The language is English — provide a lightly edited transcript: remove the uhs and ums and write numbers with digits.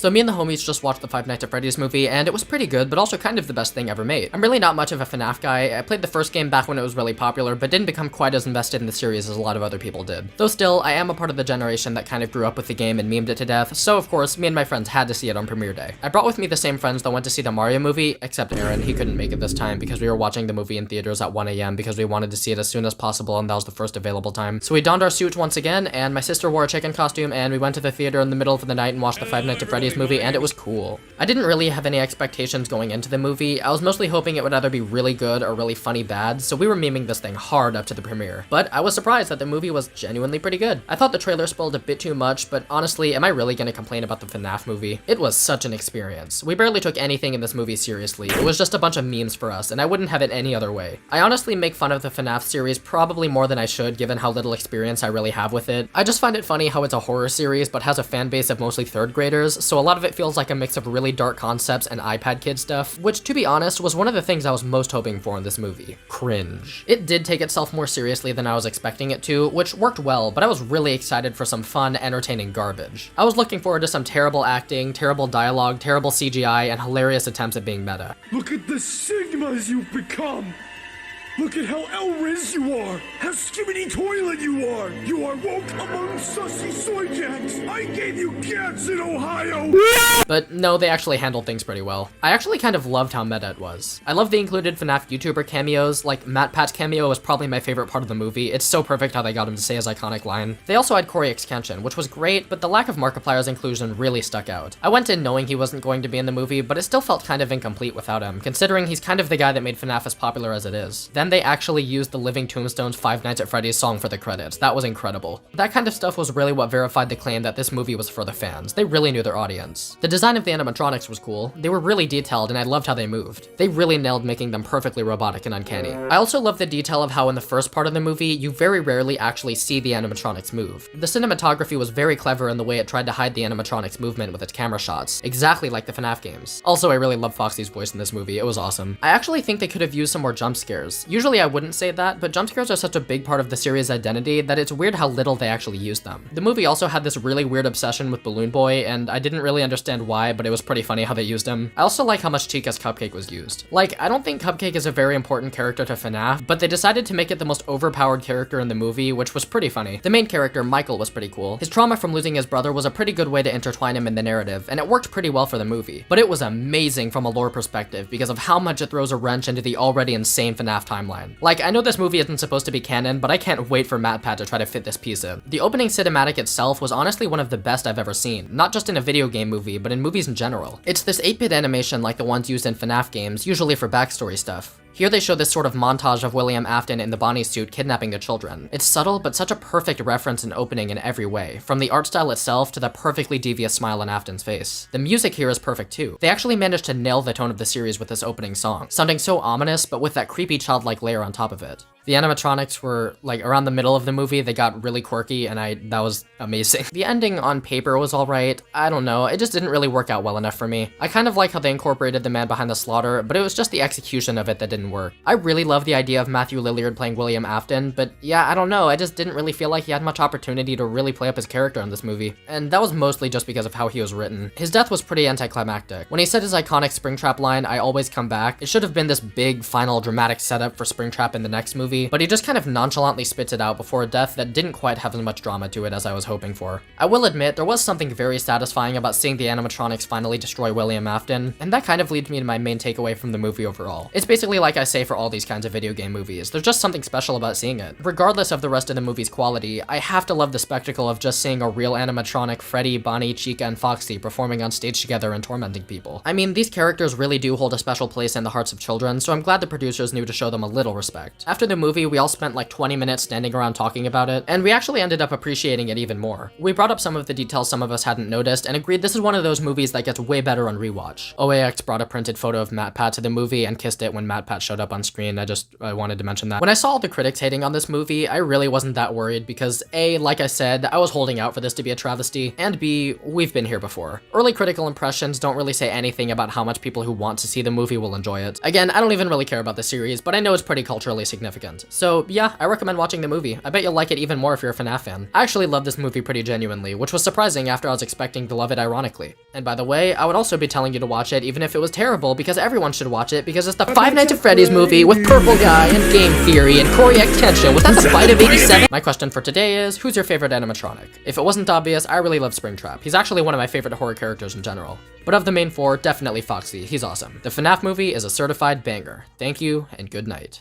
So me and the homies just watched the Five Nights at Freddy's movie, and it was pretty good, but also kind of the best thing ever made. I'm really not much of a FNAF guy. I played the first game back when it was really popular, but didn't become quite as invested in the series as a lot of other people did. Though still, I am a part of the generation that kind of grew up with the game and memed it to death, so of course, me and my friends had to see it on premiere day. I brought with me the same friends that went to see the Mario movie, except Aaron. He couldn't make it this time because we were watching the movie in theaters at 1 AM because we wanted to see it as soon as possible, and that was the first available time. So we donned our suits once again, and my sister wore a chicken costume, and we went to the theater in the middle of the night and watched the Five Nights at Freddy's movie, and it was cool. I didn't really have any expectations going into the movie. I was mostly hoping it would either be really good or really funny bad, so we were memeing this thing hard up to the premiere. But I was surprised that the movie was genuinely pretty good. I thought the trailer spoiled a bit too much, but honestly, am I really gonna complain about the FNAF movie? It was such an experience. We barely took anything in this movie seriously. It was just a bunch of memes for us, and I wouldn't have it any other way. I honestly make fun of the FNAF series probably more than I should, given how little experience I really have with it. I just find it funny how it's a horror series, but has a fan base of mostly third graders, so a lot of it feels like a mix of really dark concepts and iPad kid stuff, which, to be honest, was one of the things I was most hoping for in this movie. Cringe. It did take itself more seriously than I was expecting it to, which worked well, but I was really excited for some fun, entertaining garbage. I was looking forward to some terrible acting, terrible dialogue, terrible CGI, and hilarious attempts at being meta. Look at the Sigmas you've become! Look at how Elriz you are! How skimmity toilet you are! You are woke among sussy soy jacks! I gave you cats in Ohio! But no, they actually handled things pretty well. I actually kind of loved how meta it was. I love the included FNAF YouTuber cameos, like MatPat's cameo was probably my favorite part of the movie. It's so perfect how they got him to say his iconic line. They also had Corey Xkenshin, which was great, but the lack of Markiplier's inclusion really stuck out. I went in knowing he wasn't going to be in the movie, but it still felt kind of incomplete without him, considering he's kind of the guy that made FNAF as popular as it is. Then they actually used the Living Tombstone's Five Nights at Freddy's song for the credits. That was incredible. That kind of stuff was really what verified the claim that this movie was for the fans. They really knew their audience. The design of the animatronics was cool. They were really detailed, and I loved how they moved. They really nailed making them perfectly robotic and uncanny. I also love the detail of how in the first part of the movie, you very rarely actually see the animatronics move. The cinematography was very clever in the way it tried to hide the animatronics movement with its camera shots, exactly like the FNAF games. Also, I really love Foxy's voice in this movie. It was awesome. I actually think they could have used some more jump scares. Usually I wouldn't say that, but jump scares are such a big part of the series' identity that it's weird how little they actually used them. The movie also had this really weird obsession with Balloon Boy, and I didn't really understand why, but it was pretty funny how they used him. I also like how much Chica's Cupcake was used. Like, I don't think Cupcake is a very important character to FNAF, but they decided to make it the most overpowered character in the movie, which was pretty funny. The main character, Michael, was pretty cool. His trauma from losing his brother was a pretty good way to intertwine him in the narrative, and it worked pretty well for the movie. But it was amazing from a lore perspective because of how much it throws a wrench into the already insane FNAF timeline. Like, I know this movie isn't supposed to be canon, but I can't wait for MatPat to try to fit this piece in. The opening cinematic itself was honestly one of the best I've ever seen, not just in a video game movie, but in movies in general. It's this 8-bit animation like the ones used in FNAF games, usually for backstory stuff. Here they show this sort of montage of William Afton in the Bonnie suit kidnapping the children. It's subtle, but such a perfect reference and opening in every way, from the art style itself to the perfectly devious smile on Afton's face. The music here is perfect too. They actually managed to nail the tone of the series with this opening song, sounding so ominous, but with that creepy childlike layer on top of it. The animatronics were, like, around the middle of the movie, they got really quirky, and that was amazing. The ending on paper was alright. I don't know, it just didn't really work out well enough for me. I kind of like how they incorporated the man behind the slaughter, but it was just the execution of it that didn't work. I really love the idea of Matthew Lillard playing William Afton, but yeah, I don't know, I just didn't really feel like he had much opportunity to really play up his character in this movie. And that was mostly just because of how he was written. His death was pretty anticlimactic. When he said his iconic Springtrap line, "I always come back," it should have been this big, final, dramatic setup for Springtrap in the next movie, but he just kind of nonchalantly spits it out before a death that didn't quite have as much drama to it as I was hoping for. I will admit, there was something very satisfying about seeing the animatronics finally destroy William Afton, and that kind of leads me to my main takeaway from the movie overall. It's basically like I say for all these kinds of video game movies, there's just something special about seeing it. Regardless of the rest of the movie's quality, I have to love the spectacle of just seeing a real animatronic Freddy, Bonnie, Chica, and Foxy performing on stage together and tormenting people. I mean, these characters really do hold a special place in the hearts of children, so I'm glad the producers knew to show them a little respect. After the movie, we all spent like 20 minutes standing around talking about it, and we actually ended up appreciating it even more. We brought up some of the details some of us hadn't noticed, and agreed this is one of those movies that gets way better on rewatch. OAX brought a printed photo of MatPat to the movie and kissed it when MatPat showed up on screen. I wanted to mention that. When I saw all the critics hating on this movie, I really wasn't that worried because A, like I said, I was holding out for this to be a travesty, and B, we've been here before. Early critical impressions don't really say anything about how much people who want to see the movie will enjoy it. Again, I don't even really care about the series, but I know it's pretty culturally significant. beforehand. So yeah, I recommend watching the movie. I bet you'll like it even more if you're a FNAF fan. I actually love this movie pretty genuinely, which was surprising after I was expecting to love it ironically. And by the way, I would also be telling you to watch it even if it was terrible, because everyone should watch it, because it's the Five Nights at Freddy's movie with Purple Guy and Game Theory and Corey X Tension. Was that the fight of 87? My question for today is, who's your favorite animatronic? If it wasn't obvious, I really love Springtrap. He's actually one of my favorite horror characters in general. But of the main four, definitely Foxy. He's awesome. The FNAF movie is a certified banger. Thank you, and good night.